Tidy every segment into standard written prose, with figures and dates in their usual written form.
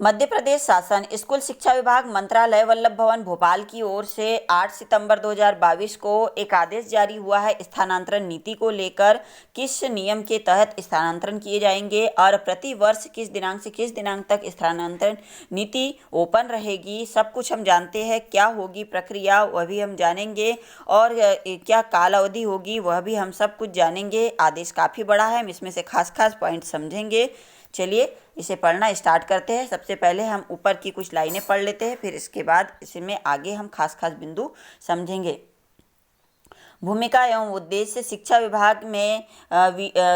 मध्य प्रदेश शासन स्कूल शिक्षा विभाग मंत्रालय वल्लभ भवन भोपाल की ओर से 8 सितंबर 2022 को एक आदेश जारी हुआ है। स्थानांतरण नीति को लेकर किस नियम के तहत स्थानांतरण किए जाएंगे और प्रति वर्ष किस दिनांक से किस दिनांक तक स्थानांतरण नीति ओपन रहेगी, सब कुछ हम जानते हैं। क्या होगी प्रक्रिया वह भी हम जानेंगे और क्या कालावधि होगी वह भी हम सब कुछ जानेंगे। आदेश काफ़ी बड़ा है, हम इसमें से खास खास पॉइंट समझेंगे। चलिए इसे पढ़ना स्टार्ट करते हैं। सबसे पहले हम ऊपर की कुछ लाइनें पढ़ लेते हैं, फिर इसके बाद इसमें आगे हम खास खास बिंदु समझेंगे। भूमिका एवं उद्देश्य शिक्षा विभाग में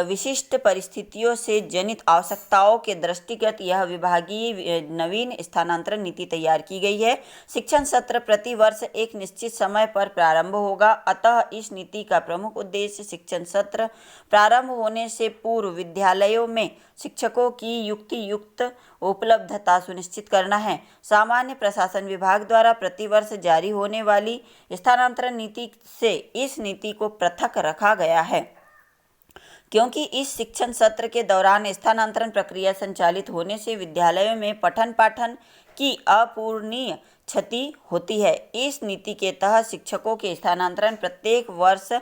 विशिष्ट परिस्थितियों से जनित आवश्यकताओं के दृष्टिगत यह विभागीय नवीन स्थानांतरण नीति तैयार की गई है। शिक्षण सत्र प्रति वर्ष एक निश्चित समय पर प्रारंभ होगा, अतः इस नीति का प्रमुख उद्देश्य शिक्षण सत्र प्रारंभ होने से पूर्व विद्यालयों में शिक्षकों की युक्तियुक्त उपलब्धता सुनिश्चित करना है। सामान्य प्रशासन विभाग द्वारा प्रतिवर्ष जारी होने वाली स्थानांतरण नीति से इस नीति को पृथक रखा गया है, क्योंकि इस शिक्षण सत्र के दौरान स्थानांतरण प्रक्रिया संचालित होने से विद्यालयों में पठन पाठन की अपूरणीय क्षति होती है। इस नीति के तहत शिक्षकों के स्थानांतरण प्रत्येक वर्ष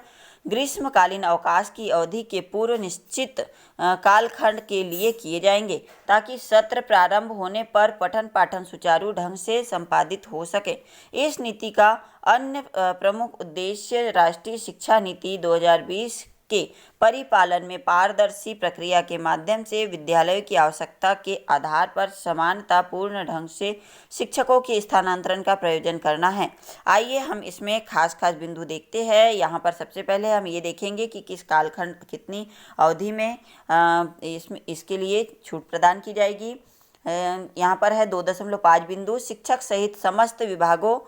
ग्रीष्मकालीन अवकाश की अवधि के पूर्व निश्चित कालखंड के लिए किए जाएंगे, ताकि सत्र प्रारंभ होने पर पठन पाठन सुचारू ढंग से संपादित हो सके। इस नीति का अन्य प्रमुख उद्देश्य राष्ट्रीय शिक्षा नीति 2020 के परिपालन में पारदर्शी प्रक्रिया के माध्यम से विद्यालयों की आवश्यकता के आधार पर समानतापूर्ण ढंग से शिक्षकों के स्थानांतरण का प्रयोजन करना है। आइए हम इसमें खास खास बिंदु देखते हैं। यहाँ पर सबसे पहले हम ये देखेंगे कि किस कालखंड कितनी अवधि में इसके लिए छूट प्रदान की जाएगी। यहाँ पर है 2.5 बिंदु। शिक्षक सहित समस्त विभागों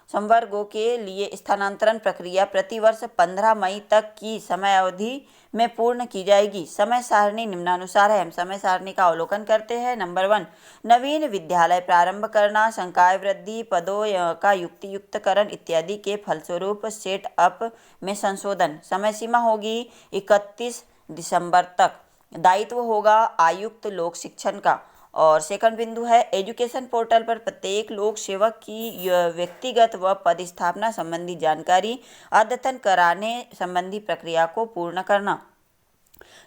संवर्गों के लिए स्थानांतरण प्रक्रिया प्रतिवर्ष 15 मई तक की समय अवधि में पूर्ण की जाएगी। समय सारणी निम्नानुसार है। हम समय सारणी का अवलोकन करते हैं। नंबर 1, नवीन विद्यालय प्रारंभ करना, संकाय वृद्धि, पदों का युक्तियुक्तकरण इत्यादि के फलस्वरूप सेट अप में संशोधन। समय सीमा होगी 31 दिसंबर तक। दायित्व होगा आयुक्त लोक शिक्षण का। और सेकंड बिंदु है एजुकेशन पोर्टल पर प्रत्येक लोक सेवक की व्यक्तिगत व पदस्थापना संबंधी जानकारी अद्यतन कराने संबंधी प्रक्रिया को पूर्ण करना।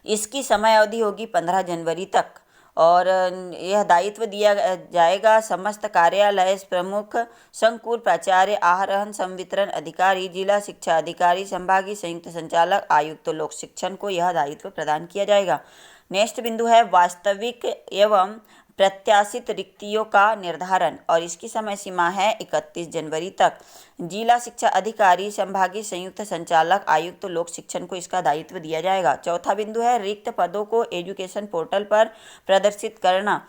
इसकी समय अवधि होगी 15 जनवरी तक। और यह दायित्व दिया जाएगा समस्त कार्यालय प्रमुख, संकुल प्राचार्य, आहरण संवितरण अधिकारी, जिला शिक्षा अधिकारी, संभागीय संयुक्त संचालक, आयुक्त लोक शिक्षण को यह दायित्व प्रदान किया जाएगा। नेक्स्ट बिंदु है वास्तविक एवं प्रत्याशित रिक्तियों का निर्धारण, और इसकी समय सीमा है 31 जनवरी तक। जिला शिक्षा अधिकारी, संभागीय संयुक्त संचालक, आयुक्त लोक शिक्षण को इसका दायित्व दिया जाएगा। चौथा बिंदु है रिक्त पदों को एजुकेशन पोर्टल पर प्रदर्शित करना।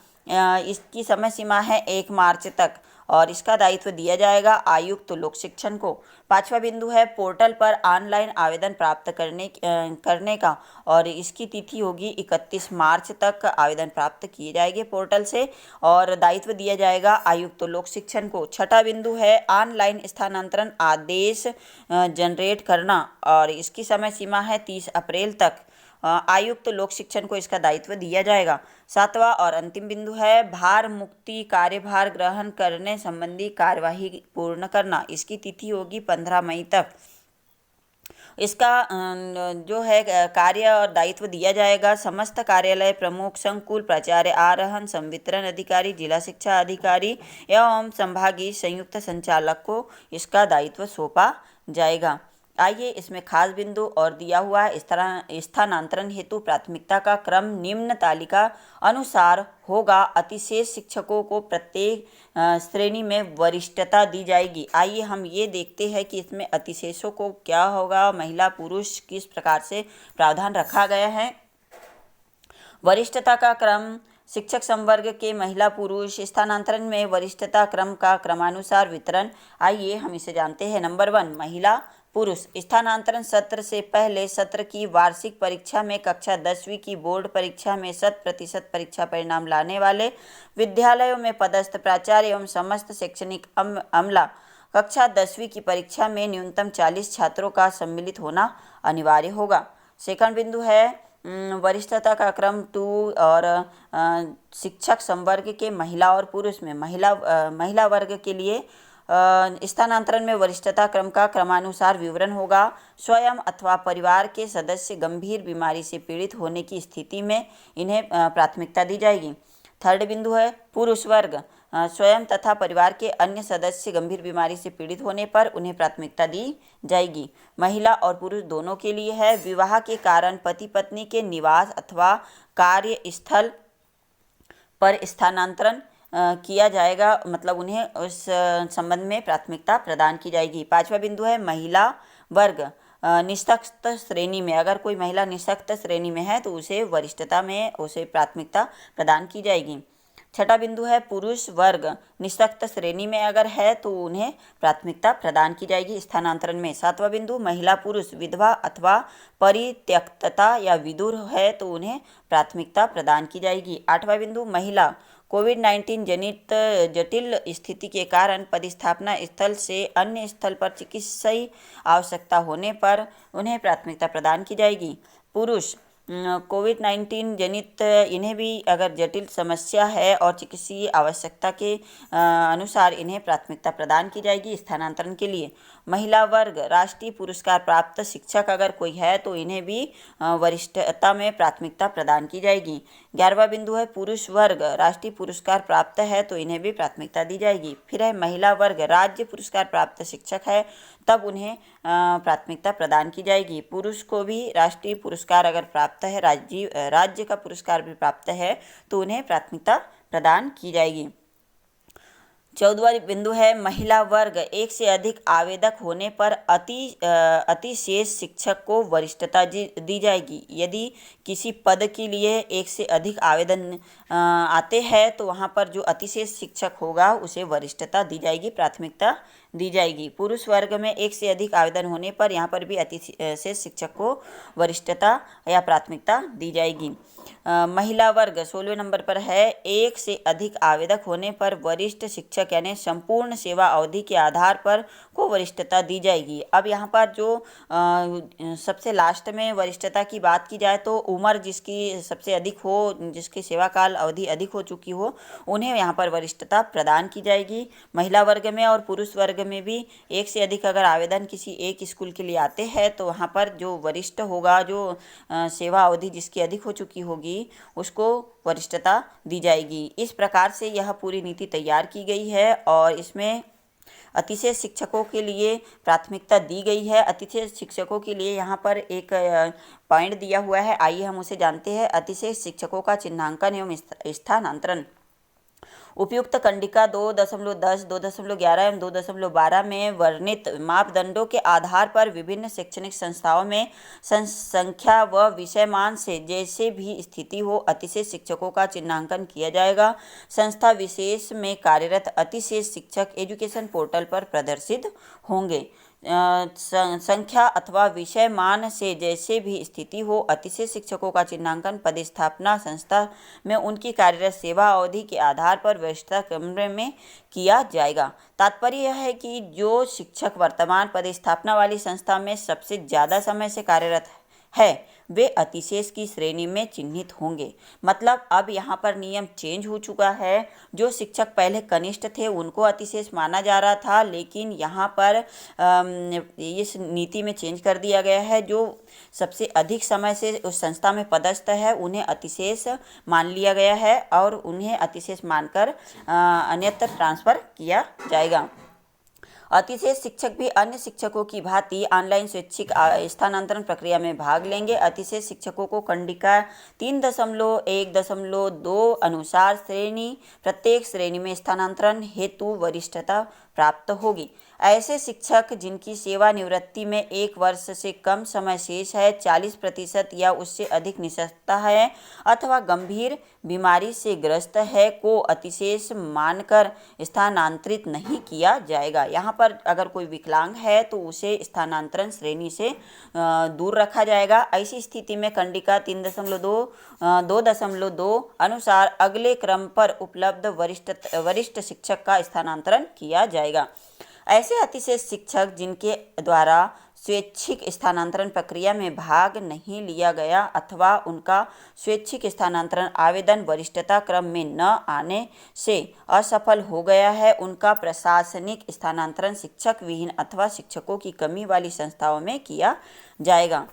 इसकी समय सीमा है 1 मार्च तक और इसका दायित्व दिया जाएगा आयुक्त लोक शिक्षण को। पांचवा बिंदु है पोर्टल पर ऑनलाइन आवेदन प्राप्त करने का, और इसकी तिथि होगी 31 मार्च तक आवेदन प्राप्त किए जाएंगे पोर्टल से और दायित्व दिया जाएगा आयुक्त लोक शिक्षण को। छठा बिंदु है ऑनलाइन स्थानांतरण आदेश जनरेट करना, और इसकी समय सीमा है 30 अप्रैल तक। आयुक्त लोक शिक्षण को इसका दायित्व दिया जाएगा। सातवां और अंतिम बिंदु है भार मुक्ति कार्यभार ग्रहण करने संबंधी कार्यवाही पूर्ण करना। इसकी तिथि होगी 15 मई तक। इसका जो है कार्य और दायित्व दिया जाएगा समस्त कार्यालय प्रमुख, संकुल प्राचार्य, आरोहण संवितरण अधिकारी, जिला शिक्षा अधिकारी एवं संभागीय संयुक्त संचालक को इसका दायित्व सौंपा जाएगा। आइए इसमें खास बिंदु और दिया हुआ है। इस तरह स्थानांतरण हेतु प्राथमिकता का क्रम निम्न तालिका अनुसार होगा। अतिशेष शिक्षकों को प्रत्येक श्रेणी में वरिष्ठता दी जाएगी। आइए हम ये देखते हैं कि इसमें अतिशेषों को क्या होगा, महिला पुरुष किस प्रकार से प्रावधान रखा गया है। वरिष्ठता का क्रम शिक्षक संवर्ग के महिला पुरुष स्थानांतरण में वरिष्ठता क्रम का क्रमानुसार वितरण। आइए हम इसे जानते हैं। नंबर 1, महिला पुरुष स्थानांतरण सत्र से पहले सत्र की वार्षिक परीक्षा में कक्षा 10वीं की बोर्ड परीक्षा में 100% परीक्षा परिणाम लाने वाले विद्यालयों में पदस्थ प्राचार्य एवं समस्त शैक्षणिक अमला कक्षा 10वीं की परीक्षा में न्यूनतम 40 छात्रों का सम्मिलित होना अनिवार्य होगा। सेकंड बिंदु है वरिष्ठता का क्रम 2 और शिक्षक संवर्ग के महिला और पुरुष में महिला वर्ग के लिए स्थानांतरण में वरिष्ठता क्रम का क्रमानुसार विवरण होगा। स्वयं अथवा परिवार के सदस्य गंभीर बीमारी से पीड़ित होने की स्थिति में इन्हें प्राथमिकता दी जाएगी। थर्ड बिंदु है पुरुष वर्ग। स्वयं तथा परिवार के अन्य सदस्य गंभीर बीमारी से पीड़ित होने पर उन्हें प्राथमिकता दी जाएगी। महिला और पुरुष दोनों के लिए है। विवाह के कारण पति पत्नी के निवास अथवा कार्यस्थल पर स्थानांतरण किया जाएगा, मतलब उन्हें उस संबंध में प्राथमिकता प्रदान की जाएगी। पांचवा बिंदु है महिला वर्ग। निःशक्त श्रेणी में, अगर कोई महिला निःशक्त श्रेणी में है तो उसे वरिष्ठता में उसे प्राथमिकता प्रदान की जाएगी। छठा बिंदु है पुरुष वर्ग। निःशक्त श्रेणी में अगर है तो उन्हें प्राथमिकता प्रदान की जाएगी स्थानांतरण में। सातवां बिंदु महिला पुरुष विधवा अथवा परित्यक्तता या विधुर है तो उन्हें प्राथमिकता प्रदान की जाएगी। आठवां बिंदु महिला कोविड-19 जनित जटिल स्थिति के कारण पदस्थापना स्थल से अन्य स्थल पर चिकित्सीय आवश्यकता होने पर उन्हें प्राथमिकता प्रदान की जाएगी। पुरुष कोविड-19 जनित इन्हें भी अगर जटिल समस्या है और चिकित्सीय आवश्यकता के अनुसार इन्हें प्राथमिकता प्रदान की जाएगी स्थानांतरण के लिए। महिला वर्ग राष्ट्रीय पुरस्कार प्राप्त शिक्षक अगर कोई है तो इन्हें भी वरिष्ठता में प्राथमिकता प्रदान की जाएगी। 11वां बिंदु है पुरुष वर्ग राष्ट्रीय पुरस्कार प्राप्त है तो इन्हें भी प्राथमिकता दी जाएगी। फिर है महिला वर्ग राज्य पुरस्कार प्राप्त शिक्षक है तब उन्हें प्राथमिकता प्रदान की जाएगी। पुरुष को भी राष्ट्रीय पुरस्कार अगर प्राप्त है, राज्य का पुरस्कार भी प्राप्त है तो उन्हें प्राथमिकता प्रदान की जाएगी। 14वां बिंदु है महिला वर्ग एक से अधिक आवेदक होने पर अतिशेष शिक्षक को वरिष्ठता दी जाएगी। यदि किसी पद के लिए एक से अधिक आवेदन आते हैं तो वहाँ पर जो अतिशेष शिक्षक होगा उसे वरिष्ठता दी जाएगी, प्राथमिकता दी जाएगी। पुरुष वर्ग में एक से अधिक आवेदन होने पर यहाँ पर भी अतिशेष शिक्षक को वरिष्ठता या प्राथमिकता दी जाएगी। महिला वर्ग 16वें नंबर पर है एक से अधिक आवेदक होने पर वरिष्ठ शिक्षक यानी संपूर्ण सेवा अवधि के आधार पर को वरिष्ठता दी जाएगी। अब यहाँ पर जो सबसे लास्ट में वरिष्ठता की बात की जाए तो उम्र जिसकी सबसे अधिक हो, जिसकी सेवा काल अवधि अधिक हो चुकी हो, उन्हें यहाँ पर वरिष्ठता प्रदान की जाएगी महिला वर्ग में। और पुरुष वर्ग में भी एक से अधिक अगर आवेदन किसी एक स्कूल के लिए आते हैं तो वहाँ पर जो वरिष्ठ होगा, जो सेवा अवधि जिसकी अधिक हो चुकी होगी, उसको वरिष्ठता दी जाएगी। इस प्रकार से यह पूरी नीति तैयार की गई है और इसमें अतिशय शिक्षकों के लिए प्राथमिकता दी गई है। अतिशय शिक्षकों के लिए यहाँ पर एक पॉइंट दिया हुआ है, आइए हम उसे जानते हैं। अतिशय शिक्षकों का चिन्हांकन एवं स्थानांतरण। उपयुक्त कंडिका 2.10, 2.11 एवं 2.12 में वर्णित मापदंडों के आधार पर विभिन्न शैक्षणिक संस्थाओं में संख्या व विषयमान से जैसे भी स्थिति हो अतिशय शिक्षकों का चिन्हांकन किया जाएगा। संस्था विशेष में कार्यरत अतिशेष शिक्षक एजुकेशन पोर्टल पर प्रदर्शित होंगे। संख्या अथवा विषय मान से जैसे भी स्थिति हो अतिशय शिक्षकों का चिन्हांकन पदस्थापना संस्था में उनकी कार्यरत सेवा अवधि के आधार पर वरिष्ठता क्रम में किया जाएगा। तात्पर्य यह है कि जो शिक्षक वर्तमान पदस्थापना वाली संस्था में सबसे ज़्यादा समय से कार्यरत है वे अतिशेष की श्रेणी में चिन्हित होंगे। मतलब अब यहाँ पर नियम चेंज हो चुका है। जो शिक्षक पहले कनिष्ठ थे उनको अतिशेष माना जा रहा था, लेकिन यहाँ पर इस नीति में चेंज कर दिया गया है। जो सबसे अधिक समय से उस संस्था में पदस्थ है उन्हें अतिशेष मान लिया गया है और उन्हें अतिशेष मानकर अन्यत्र ट्रांसफ़र किया जाएगा। अतिशेष शिक्षक भी अन्य शिक्षकों की भांति ऑनलाइन स्वैच्छिक स्थानांतरण प्रक्रिया में भाग लेंगे। अतिशेष शिक्षकों को कंडिका 3.1.2 अनुसार प्रत्येक श्रेणी में स्थानांतरण हेतु वरिष्ठता प्राप्त होगी। ऐसे शिक्षक जिनकी सेवानिवृत्ति में 1 वर्ष से कम समय शेष है, 40% या उससे अधिक निःशक्तता है अथवा गंभीर बीमारी से ग्रस्त है को अतिशेष मानकर स्थानांतरित नहीं किया जाएगा। यहाँ पर अगर कोई विकलांग है तो उसे स्थानांतरण श्रेणी से दूर रखा जाएगा। ऐसी स्थिति में कंडिका 3.2 अनुसार अगले क्रम पर उपलब्ध वरिष्ठ शिक्षक का स्थानांतरण किया जाएगा। ऐसे अतिशेष शिक्षक जिनके द्वारा स्वैच्छिक स्थानांतरण प्रक्रिया में भाग नहीं लिया गया अथवा उनका स्वैच्छिक स्थानांतरण आवेदन वरिष्ठता क्रम में न आने से असफल हो गया है, उनका प्रशासनिक स्थानांतरण शिक्षक विहीन अथवा शिक्षकों की कमी वाली संस्थाओं में किया जाएगा।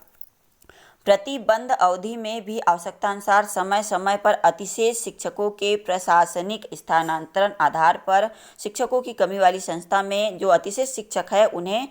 प्रतिबंध अवधि में भी आवश्यकतानुसार समय समय पर अतिशेष शिक्षकों के प्रशासनिक स्थानांतरण आधार पर शिक्षकों की कमी वाली संस्था में जो अतिशेष शिक्षक है उन्हें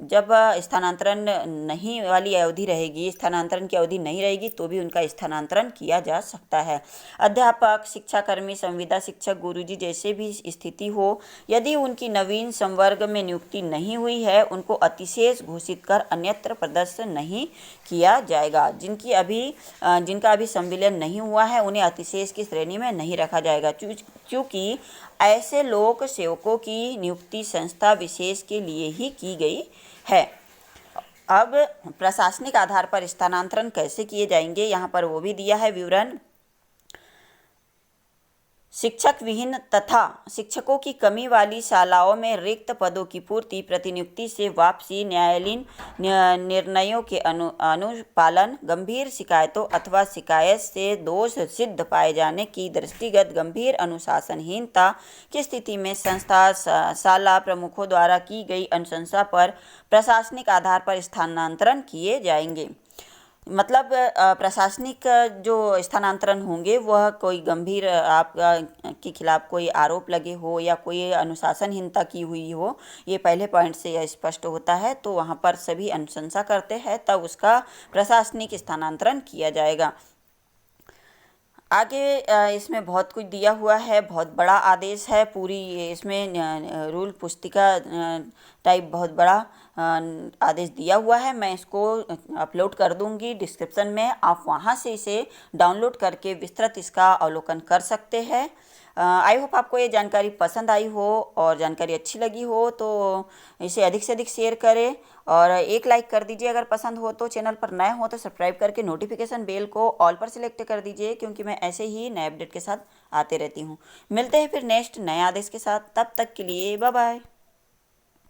जब स्थानांतरण नहीं वाली अवधि रहेगी, स्थानांतरण की अवधि नहीं रहेगी तो भी उनका स्थानांतरण किया जा सकता है। अध्यापक, शिक्षाकर्मी, संविदा शिक्षक, गुरुजी जैसे भी स्थिति हो, यदि उनकी नवीन संवर्ग में नियुक्ति नहीं हुई है उनको अतिशेष घोषित कर अन्यत्र प्रदर्शन नहीं किया जाएगा। जिनका अभी संविलियन नहीं हुआ है उन्हें अतिशेष की श्रेणी में नहीं रखा जाएगा, क्योंकि ऐसे लोक सेवकों की नियुक्ति संस्था विशेष के लिए ही की गई है। अब प्रशासनिक आधार पर स्थानांतरण कैसे किए जाएंगे, यहाँ पर वो भी दिया है विवरण। शिक्षक विहीन तथा शिक्षकों की कमी वाली शालाओं में रिक्त पदों की पूर्ति, प्रतिनियुक्ति से वापसी, न्यायालयीन निर्णयों के अनुपालन, गंभीर शिकायतों अथवा शिकायत से दोष सिद्ध पाए जाने की दृष्टिगत गंभीर अनुशासनहीनता की स्थिति में संस्था शाला प्रमुखों द्वारा की गई अनुशंसा पर प्रशासनिक आधार पर स्थानांतरण किए जाएंगे। मतलब प्रशासनिक जो स्थानांतरण होंगे वह कोई गंभीर के खिलाफ कोई आरोप लगे हो या कोई अनुशासनहीनता की हुई हो, ये पहले पॉइंट से यह स्पष्ट होता है, तो वहाँ पर सभी अनुशंसा करते हैं तब उसका प्रशासनिक स्थानांतरण किया जाएगा। आगे इसमें बहुत कुछ दिया हुआ है, बहुत बड़ा आदेश है, पूरी इसमें रूल पुस्तिका टाइप बहुत बड़ा आदेश दिया हुआ है। मैं इसको अपलोड कर दूंगी डिस्क्रिप्शन में, आप वहां से इसे डाउनलोड करके विस्तृत इसका अवलोकन कर सकते हैं। आई होप आपको ये जानकारी पसंद आई हो और जानकारी अच्छी लगी हो तो इसे अधिक से अधिक शेयर करें और एक लाइक कर दीजिए अगर पसंद हो तो। चैनल पर नए हो तो सब्सक्राइब करके नोटिफिकेशन बेल को ऑल पर सिलेक्ट कर दीजिए, क्योंकि मैं ऐसे ही नए अपडेट के साथ आते रहती हूँ। मिलते हैं फिर नेक्स्ट नए आदेश के साथ, तब तक के लिए बाय बाय।